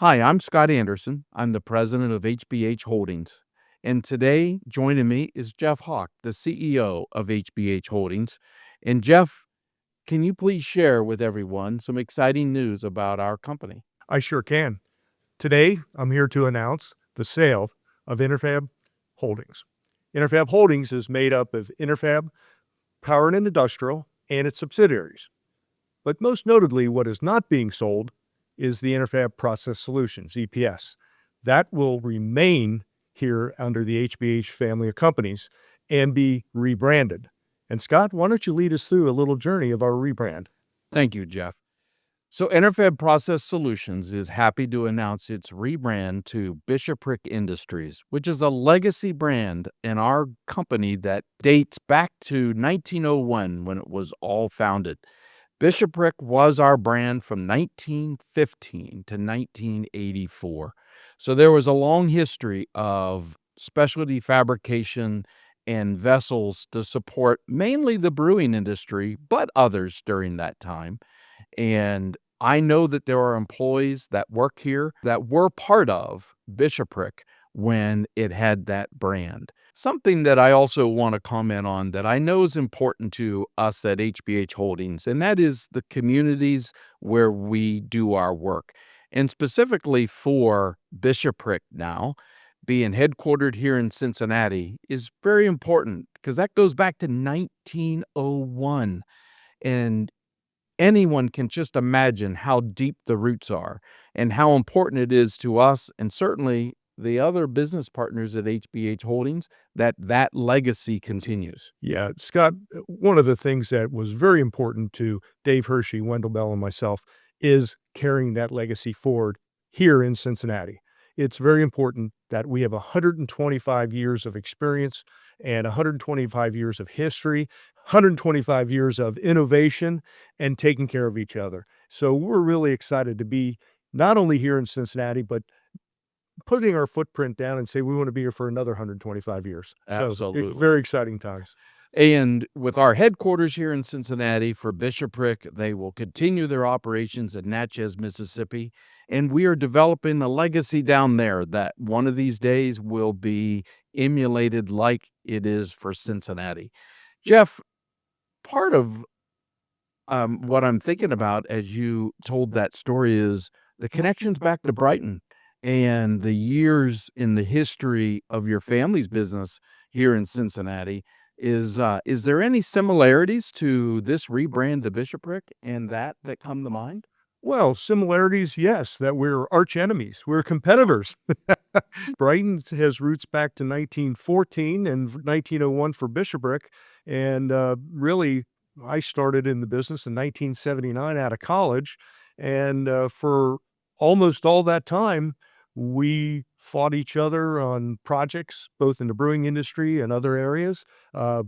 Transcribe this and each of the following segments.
Hi, I'm Scott Anderson. I'm the president of HBH Holdings. And today, joining me is Jeff Hawk, the CEO of HBH Holdings. And Jeff, can you please share with everyone some exciting news about our company? I sure can. Today, I'm here to announce the sale of Interfab Holdings. Interfab Holdings is made up of Interfab, Power and Industrial, and its subsidiaries. But most notably, what is not being sold is the Interfab Process Solutions, EPS. That will remain here under the HBH family of companies and be rebranded. And Scott, why don't you lead us through a little journey of our rebrand? Thank you, Jeff. So, Interfab Process Solutions is happy to announce its rebrand to Bishopric-Industries, which is a legacy brand in our company that dates back to 1901 when it was all founded. Bishopric was our brand from 1915 to 1984. So there was a long history of specialty fabrication and vessels to support mainly the brewing industry, but others during that time. And I know that there are employees that work here that were part of Bishopric when it had that brand. Something that I also want to comment on that I know is important to us at HBH Holdings, and that is the communities where we do our work. And specifically for Bishopric now, being headquartered here in Cincinnati, is very important because that goes back to 1901. And anyone can just imagine how deep the roots are and how important it is to us and certainly the other business partners at HBH Holdings that that legacy continues. Yeah, Scott, one of the things that was very important to Dave Hershey, Wendell Bell, and myself is carrying that legacy forward here in Cincinnati. It's very important that we have 125 years of experience and 125 years of history, 125 years of innovation and taking care of each other. So we're really excited to be not only here in Cincinnati, but putting our footprint down and say we want to be here for another 125 years. So Absolutely. very exciting times. And with our headquarters here in Cincinnati for Bishopric, they will continue their operations in Natchez, Mississippi. And we are developing a legacy down there that one of these days will be emulated like it is for Cincinnati. Jeff, part of what I'm thinking about as you told that story is the connections back to Brighton and the years in the history of your family's business here in Cincinnati. Is there any similarities to this rebrand to Bishopric and that come to mind? Well, similarities, yes, that we're arch enemies. We're competitors. Brighton has roots back to 1914 and 1901 for Bishopric. And really, I started in the business in 1979 out of college. And for almost all that time, we fought each other on projects, both in the brewing industry and other areas,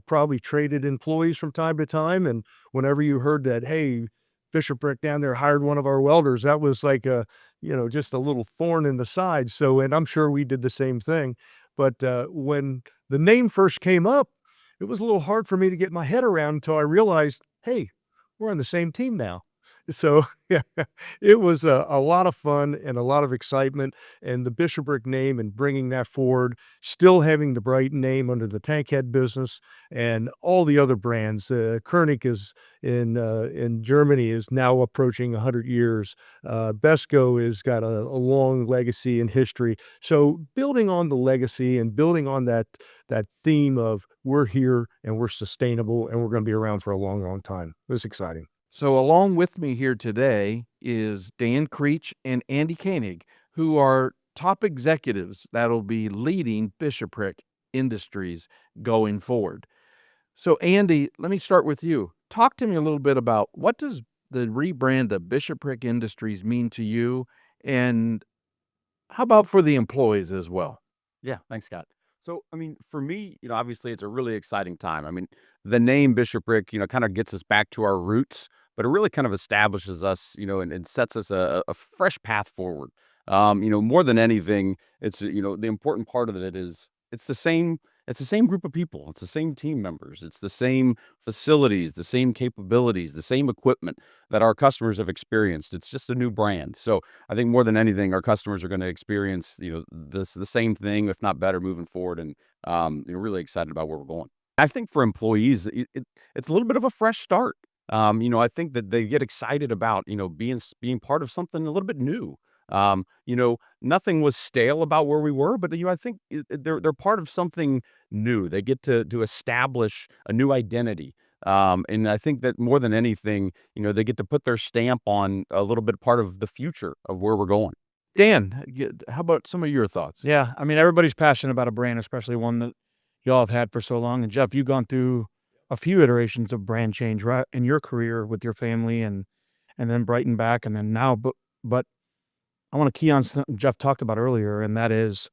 probably traded employees from time to time. And whenever you heard that, hey, Bishopric down there hired one of our welders, that was like just a little thorn in the side. So, and I'm sure we did the same thing. But when the name first came up, it was a little hard for me to get my head around until I realized, hey, we're on the same team now. So yeah, it was a lot of fun and a lot of excitement, and the Bishopric name and bringing that forward, still having the Brighton name under the Tankhead business and all the other brands. Koenig is in Germany is now approaching 100 years. Besco has got a long legacy and history. So building on the legacy and building on that theme of we're here and we're sustainable and we're going to be around for a long, long time. It was exciting. So along with me here today is Dan Creech and Andy Koenig, who are top executives that'll be leading Bishopric Industries going forward. So Andy, let me start with you. Talk to me a little bit about what does the rebrand of Bishopric Industries mean to you, and how about for the employees as well? Yeah, thanks, Scott. So, I mean, for me, obviously it's a really exciting time. I mean, the name Bishopric, kind of gets us back to our roots, but it really kind of establishes us, and sets us a fresh path forward. More than anything, it's, the important part of it is it's the same it's the same group of people. It's the same team members. It's the same facilities, the same capabilities, the same equipment that our customers have experienced. It's just a new brand. So I think more than anything, our customers are going to experience, the same thing, if not better, moving forward. And really excited about where we're going. I think for employees, it's a little bit of a fresh start. I think that they get excited about, being part of something a little bit new. Nothing was stale about where we were, but I think they're part of something new. They get to establish a new identity. And I think that more than anything, they get to put their stamp on a little bit part of the future of where we're going. Dan, how about some of your thoughts? Yeah, I mean, everybody's passionate about a brand, especially one that y'all have had for so long. And Jeff, you've gone through a few iterations of brand change, right, in your career with your family, and then Brighton back, and then now. But I want to key on something Jeff talked about earlier, and that is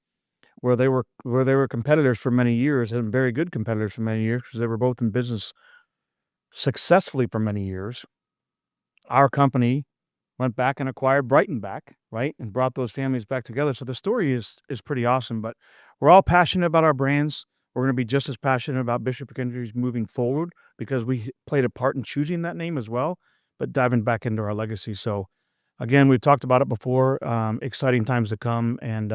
where they were competitors for many years, and very good competitors for many years, because they were both in business successfully for many years. Our company went back and acquired Brighton back, right, and brought those families back together. So the story is pretty awesome. But we're all passionate about our brands. We're going to be just as passionate about Bishopric-Industries moving forward, because we played a part in choosing that name as well, but diving back into our legacy. So again, we've talked about it before. Exciting times to come, and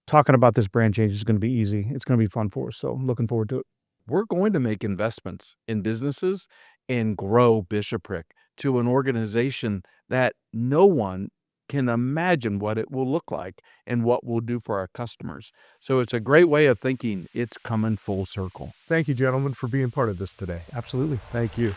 talking about this brand change is going to be easy. It's going to be fun for us. So looking forward to it. We're going to make investments in businesses and grow Bishopric to an organization that no one can imagine what it will look like and what we'll do for our customers. So it's a great way of thinking. It's coming full circle. Thank you, gentlemen, for being part of this today. Absolutely. Thank you.